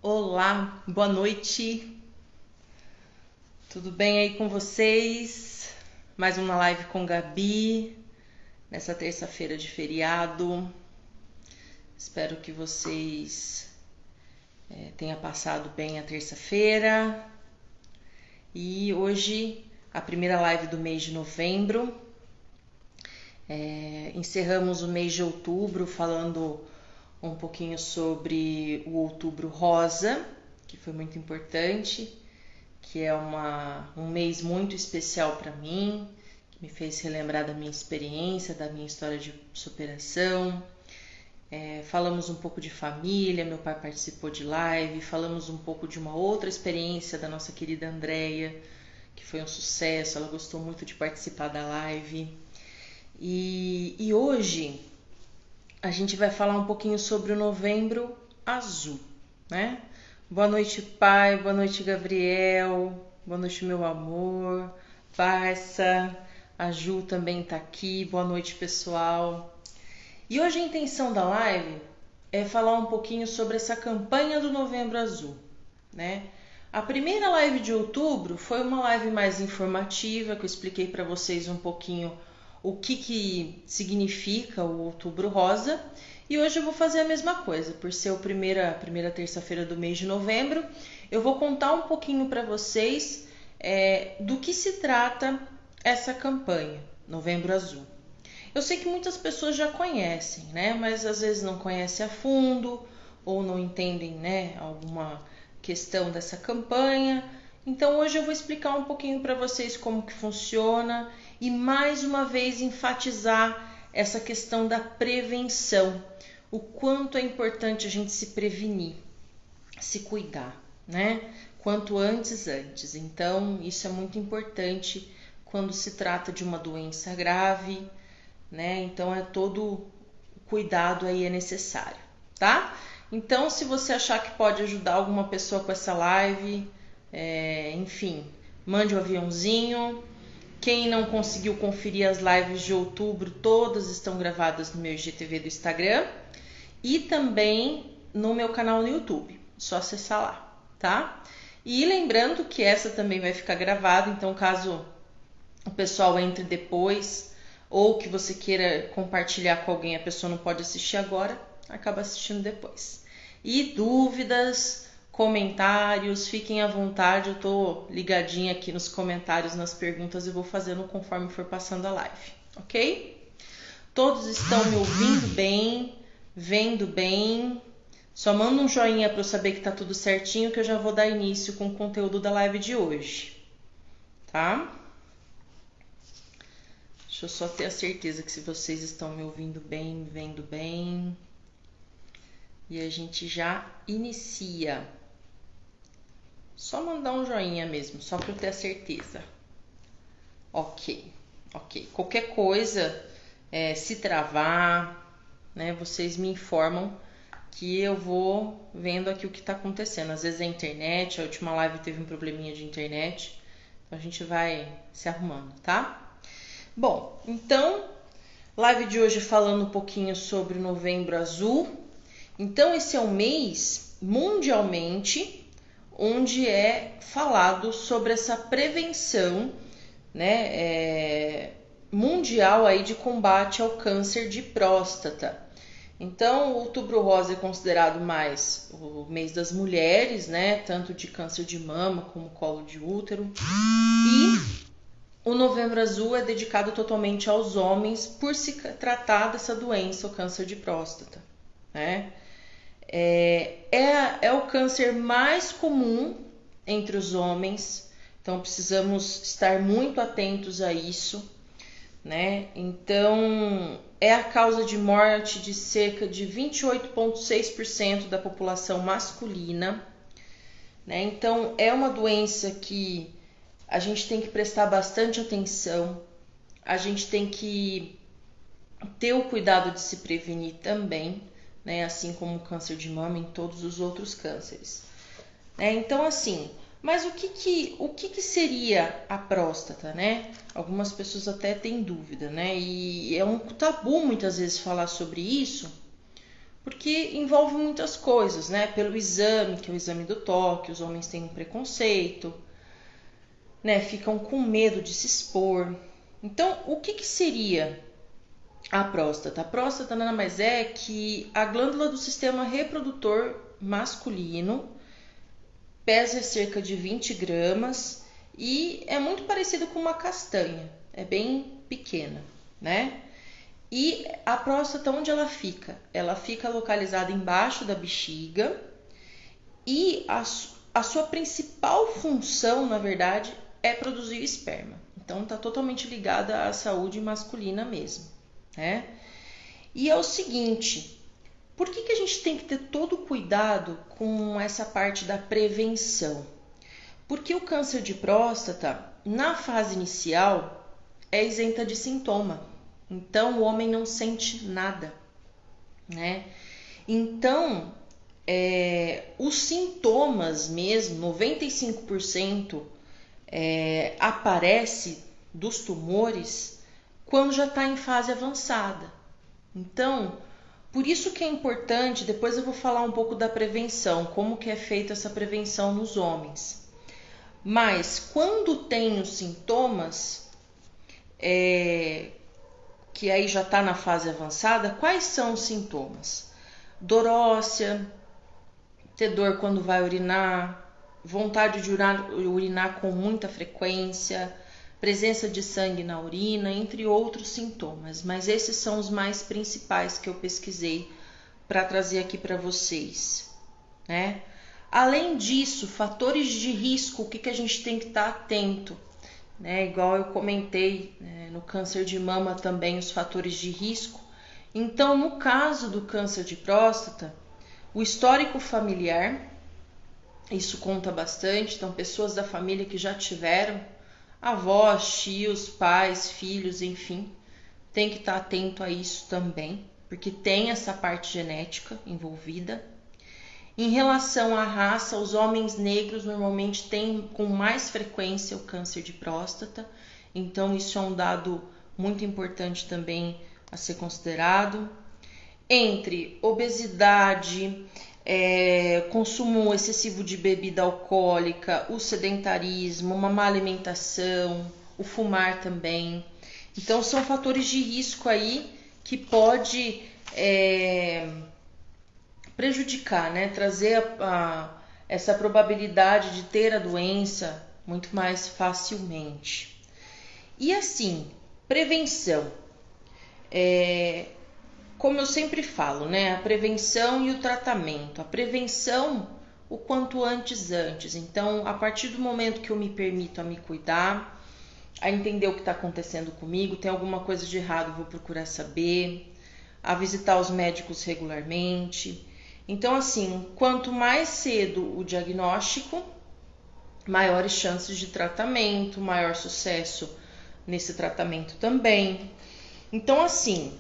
Olá, boa noite. Tudo bem aí com vocês? Mais uma live com Gabi, nessa terça-feira de feriado. Espero que vocês tenham passado bem a terça-feira. E hoje, a primeira live do mês de novembro. Encerramos o mês de outubro falando um pouquinho sobre o Outubro Rosa, que foi muito importante, que é um mês muito especial para mim, que me fez relembrar da minha experiência, da minha história de superação. Falamos um pouco de família, meu pai participou de live, falamos um pouco de uma outra experiência da nossa querida Andreia, que foi um sucesso, ela gostou muito de participar da live. E hoje a gente vai falar um pouquinho sobre o Novembro Azul, né? Boa noite, pai, boa noite, Gabriel, boa noite, meu amor, Barça, a Ju também tá aqui, boa noite, pessoal. E hoje a intenção da live é falar um pouquinho sobre essa campanha do Novembro Azul, né? A primeira live de outubro foi uma live mais informativa, que eu expliquei para vocês um pouquinho o que significa o Outubro Rosa, e hoje eu vou fazer a mesma coisa, por ser a primeira terça-feira do mês de novembro, eu vou contar um pouquinho para vocês do que se trata essa campanha, Novembro Azul. Eu sei que muitas pessoas já conhecem, né? Mas às vezes não conhecem a fundo ou não entendem, né, alguma questão dessa campanha. Então hoje eu vou explicar um pouquinho para vocês como que funciona e mais uma vez enfatizar essa questão da prevenção, o quanto é importante a gente se prevenir, se cuidar, né? Quanto antes. Então isso é muito importante quando se trata de uma doença grave, né? Então todo cuidado aí é necessário, tá? Então se você achar que pode ajudar alguma pessoa com essa live, enfim, mande um aviãozinho. Quem não conseguiu conferir as lives de outubro, todas estão gravadas no meu IGTV do Instagram e também no meu canal no YouTube. Só acessar lá, tá? E lembrando que essa também vai ficar gravada, então caso o pessoal entre depois ou que você queira compartilhar com alguém, a pessoa não pode assistir agora, acaba assistindo depois. E dúvidas, comentários, fiquem à vontade, eu tô ligadinha aqui nos comentários, nas perguntas, e vou fazendo conforme for passando a live, ok? Todos estão me ouvindo bem, vendo bem? Só manda um joinha para eu saber que tá tudo certinho, que eu já vou dar início com o conteúdo da live de hoje, tá? Deixa eu só ter a certeza que se vocês estão me ouvindo bem, vendo bem. E a gente já inicia. Só mandar um joinha mesmo, só para eu ter a certeza. Ok. Qualquer coisa, se travar, né, vocês me informam que eu vou vendo aqui o que está acontecendo. Às vezes é a internet, a última live teve um probleminha de internet, então a gente vai se arrumando, tá? Bom, então, live de hoje falando um pouquinho sobre o Novembro Azul. Então, esse é um mês mundialmente onde é falado sobre essa prevenção, né, mundial aí de combate ao câncer de próstata. Então, o Outubro Rosa é considerado mais o mês das mulheres, né, tanto de câncer de mama como colo de útero. E o Novembro Azul é dedicado totalmente aos homens por se tratar dessa doença, o câncer de próstata, né? É o câncer mais comum entre os homens, então precisamos estar muito atentos a isso, né? Então, é a causa de morte de cerca de 28,6% da população masculina, né? Então, é uma doença que a gente tem que prestar bastante atenção, a gente tem que ter o cuidado de se prevenir também, né? Assim como o câncer de mama e todos os outros cânceres. Então, assim, mas o que seria a próstata, né? Algumas pessoas até têm dúvida, né? E é um tabu muitas vezes falar sobre isso, porque envolve muitas coisas, né? Pelo exame, que é o exame do toque, os homens têm um preconceito, né? Ficam com medo de se expor. Então, o que seria a próstata? A próstata nada mais é que a glândula do sistema reprodutor masculino, pesa cerca de 20 gramas e é muito parecido com uma castanha, é bem pequena, né? E a próstata, onde ela fica? Ela fica localizada embaixo da bexiga e a sua principal função, na verdade, é produzir esperma. Então, está totalmente ligada à saúde masculina mesmo, né? E é o seguinte, por que a gente tem que ter todo o cuidado com essa parte da prevenção? Porque o câncer de próstata, na fase inicial, é isenta de sintoma. Então, o homem não sente nada, né? Então, os sintomas mesmo, 95% aparece dos tumores quando já está em fase avançada. Então, por isso que é importante, depois eu vou falar um pouco da prevenção, como que é feita essa prevenção nos homens. Mas quando tem os sintomas, que aí já está na fase avançada, quais são os sintomas? Dor óssea, ter dor quando vai urinar, vontade de urinar com muita frequência, presença de sangue na urina, entre outros sintomas. Mas esses são os mais principais que eu pesquisei para trazer aqui para vocês, né? Além disso, fatores de risco, o que a gente tem que estar atento, né? Igual eu comentei, né, no câncer de mama também, os fatores de risco. Então, no caso do câncer de próstata, o histórico familiar, isso conta bastante. Então, pessoas da família que já tiveram, avós, tios, pais, filhos, enfim, tem que estar atento a isso também, porque tem essa parte genética envolvida. Em relação à raça, os homens negros normalmente têm com mais frequência o câncer de próstata, então isso é um dado muito importante também a ser considerado. Entre obesidade, consumo excessivo de bebida alcoólica, o sedentarismo, uma má alimentação, o fumar também. Então são fatores de risco aí que pode prejudicar, né? Trazer essa probabilidade de ter a doença muito mais facilmente. E assim, prevenção. Como eu sempre falo, né? A prevenção e o tratamento. A prevenção, o quanto antes. Então, a partir do momento que eu me permito a me cuidar, a entender o que está acontecendo comigo, tem alguma coisa de errado, vou procurar saber, a visitar os médicos regularmente. Então, assim, quanto mais cedo o diagnóstico, maiores chances de tratamento, maior sucesso nesse tratamento também. Então, assim,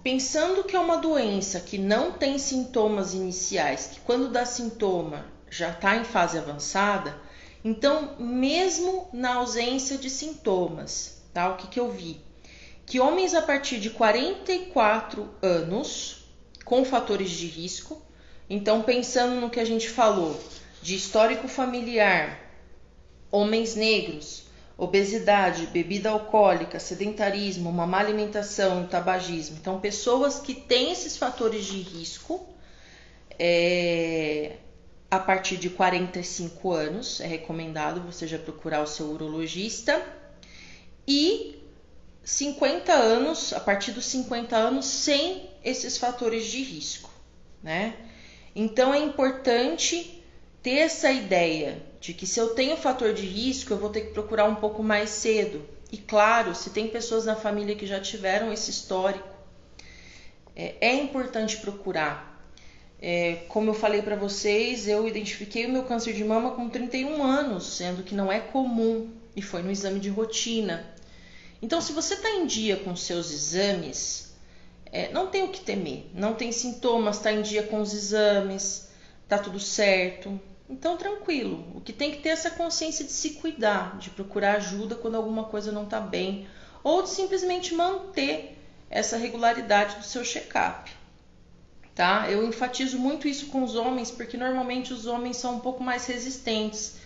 pensando que é uma doença que não tem sintomas iniciais, que quando dá sintoma já está em fase avançada, então, mesmo na ausência de sintomas, tá? O que eu vi? Que homens a partir de 44 anos, com fatores de risco, então pensando no que a gente falou, de histórico familiar, homens negros, obesidade, bebida alcoólica, sedentarismo, uma má alimentação, tabagismo. Então, pessoas que têm esses fatores de risco, a partir de 45 anos, é recomendado você já procurar o seu urologista. E 50 anos, a partir dos 50 anos, sem esses fatores de risco, né? Então, é importante ter essa ideia de que se eu tenho fator de risco, eu vou ter que procurar um pouco mais cedo. E claro, se tem pessoas na família que já tiveram esse histórico, é importante procurar. Como eu falei para vocês, eu identifiquei o meu câncer de mama com 31 anos, sendo que não é comum, e foi no exame de rotina. Então, se você está em dia com seus exames, não tem o que temer, não tem sintomas, está em dia com os exames, está tudo certo. Então, tranquilo. O que tem que ter é essa consciência de se cuidar, de procurar ajuda quando alguma coisa não está bem, ou de simplesmente manter essa regularidade do seu check-up, tá? Eu enfatizo muito isso com os homens, porque normalmente os homens são um pouco mais resistentes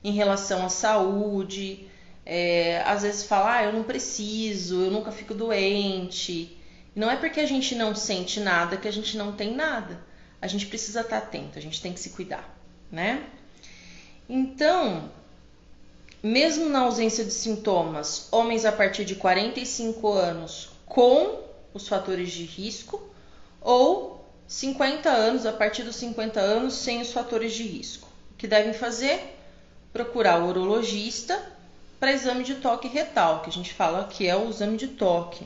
em relação à saúde. Às vezes fala, eu não preciso, eu nunca fico doente. Não é porque a gente não sente nada que a gente não tem nada. A gente precisa estar atento, a gente tem que se cuidar, né? Então, mesmo na ausência de sintomas, homens a partir de 45 anos com os fatores de risco ou 50 anos, a partir dos 50 anos, sem os fatores de risco. O que devem fazer? Procurar o urologista para exame de toque retal, que a gente fala que é o exame de toque,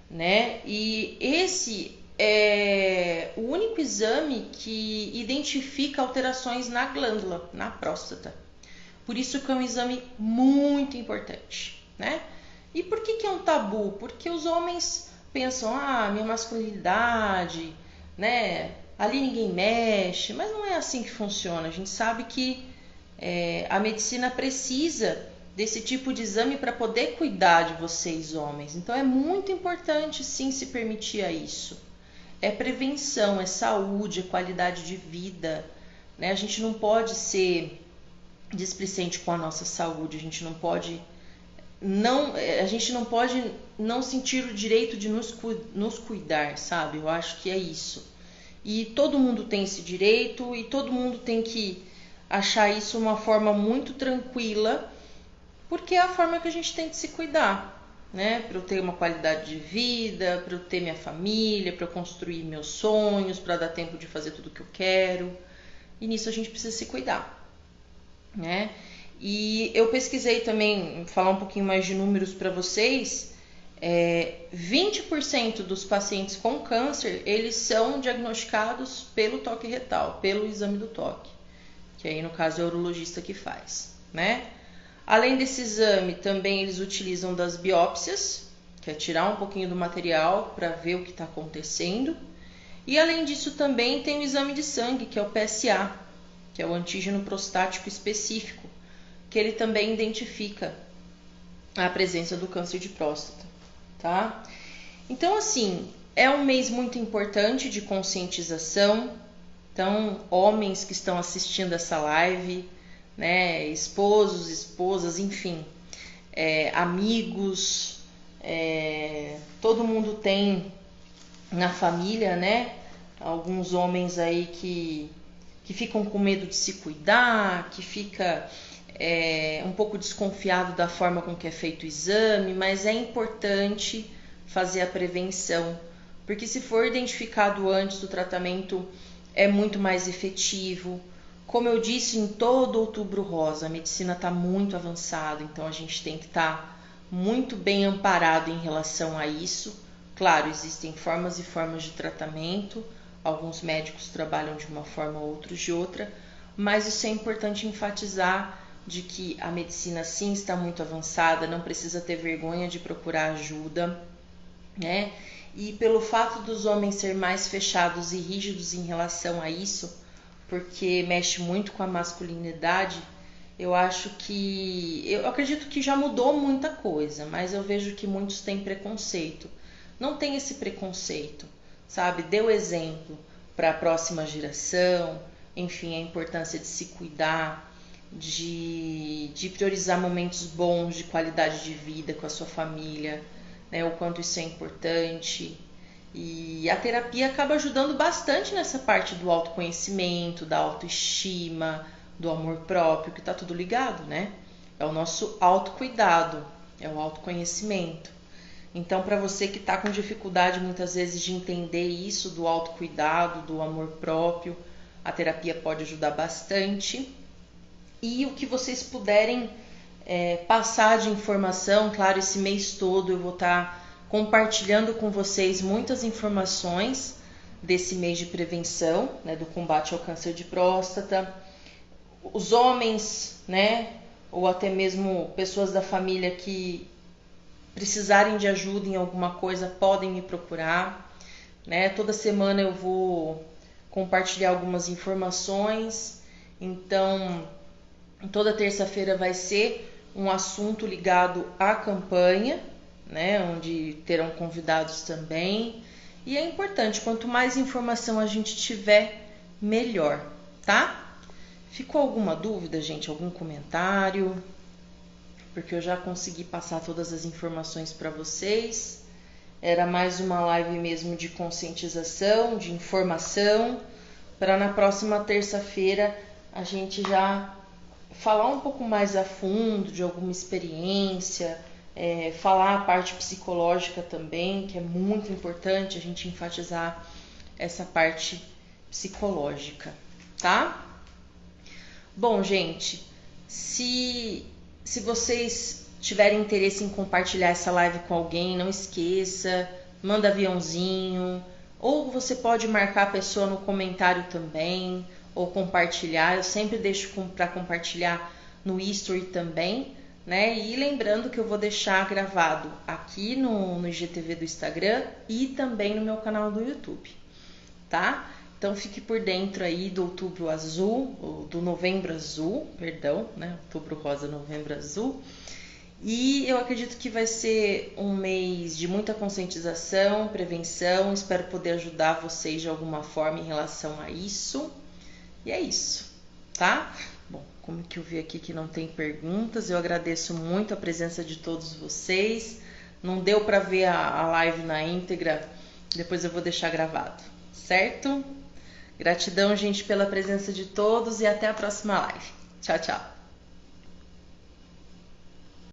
né? E esse é o único exame que identifica alterações na glândula, na próstata. Por isso que é um exame muito importante, né? E por que é um tabu? Porque os homens pensam, minha masculinidade, né? Ali ninguém mexe, mas não é assim que funciona. A gente sabe que a medicina precisa desse tipo de exame para poder cuidar de vocês, homens. Então é muito importante sim se permitir a isso. É prevenção, é saúde, é qualidade de vida, né? A gente não pode ser displicente com a nossa saúde, a gente não pode não sentir o direito de nos cuidar, sabe? Eu acho que é isso. E todo mundo tem esse direito e todo mundo tem que achar isso uma forma muito tranquila, porque é a forma que a gente tem de se cuidar, né? Para eu ter uma qualidade de vida, para eu ter minha família, para eu construir meus sonhos, para dar tempo de fazer tudo o que eu quero. E nisso a gente precisa se cuidar, né? E eu pesquisei também, falar um pouquinho mais de números para vocês. 20% dos pacientes com câncer, eles são diagnosticados pelo toque retal, pelo exame do toque, que aí no caso é o urologista que faz, né? Além desse exame, também eles utilizam das biópsias, que é tirar um pouquinho do material para ver o que está acontecendo. E além disso também tem o exame de sangue, que é o PSA, que é o antígeno prostático específico, que ele também identifica a presença do câncer de próstata, tá? Então, assim, é um mês muito importante de conscientização. Então, homens que estão assistindo essa live, né, esposos, esposas, enfim, amigos, todo mundo tem na família, né, alguns homens aí que ficam com medo de se cuidar, que fica um pouco desconfiado da forma com que é feito o exame, mas é importante fazer a prevenção, porque se for identificado antes do tratamento é muito mais efetivo. Como eu disse, em todo Outubro Rosa, a medicina está muito avançada, então a gente tem que estar muito bem amparado em relação a isso. Claro, existem formas e formas de tratamento, alguns médicos trabalham de uma forma, outros de outra, mas isso é importante enfatizar de que a medicina sim está muito avançada, não precisa ter vergonha de procurar ajuda, né? E pelo fato dos homens ser mais fechados e rígidos em relação a isso, porque mexe muito com a masculinidade, eu acredito que já mudou muita coisa, mas eu vejo que muitos têm preconceito. Não tem esse preconceito, sabe? Dê o exemplo para a próxima geração, enfim, a importância de se cuidar, de priorizar momentos bons de qualidade de vida com a sua família, né? O quanto isso é importante. E a terapia acaba ajudando bastante nessa parte do autoconhecimento, da autoestima, do amor próprio, que está tudo ligado, né? É o nosso autocuidado, é o autoconhecimento. Então, para você que está com dificuldade muitas vezes de entender isso do autocuidado, do amor próprio, a terapia pode ajudar bastante. E o que vocês puderem passar de informação, claro, esse mês todo eu vou estar compartilhando com vocês muitas informações desse mês de prevenção, né, do combate ao câncer de próstata. Os homens, né, ou até mesmo pessoas da família que precisarem de ajuda em alguma coisa, podem me procurar, né? Toda semana eu vou compartilhar algumas informações. Então, toda terça-feira vai ser um assunto ligado à campanha, né? Onde terão convidados também. E é importante, quanto mais informação a gente tiver, melhor, tá? Ficou alguma dúvida, gente? Algum comentário? Porque eu já consegui passar todas as informações para vocês. Era mais uma live mesmo de conscientização, de informação, para na próxima terça-feira a gente já falar um pouco mais a fundo de alguma experiência, falar a parte psicológica também, que é muito importante a gente enfatizar essa parte psicológica, tá? Bom, gente, se vocês tiverem interesse em compartilhar essa live com alguém, não esqueça, manda aviãozinho, ou você pode marcar a pessoa no comentário também, ou compartilhar. Eu sempre deixo para compartilhar no History também, né? E lembrando que eu vou deixar gravado aqui no IGTV do Instagram e também no meu canal do YouTube, tá? Então fique por dentro aí do Outubro Azul, do Novembro Azul, perdão, né? Outubro Rosa, Novembro Azul. E eu acredito que vai ser um mês de muita conscientização, prevenção. Espero poder ajudar vocês de alguma forma em relação a isso. E é isso, tá? Bom, como que eu vi aqui que não tem perguntas, eu agradeço muito a presença de todos vocês. Não deu para ver a live na íntegra, depois eu vou deixar gravado, certo? Gratidão, gente, pela presença de todos e até a próxima live. Tchau, tchau.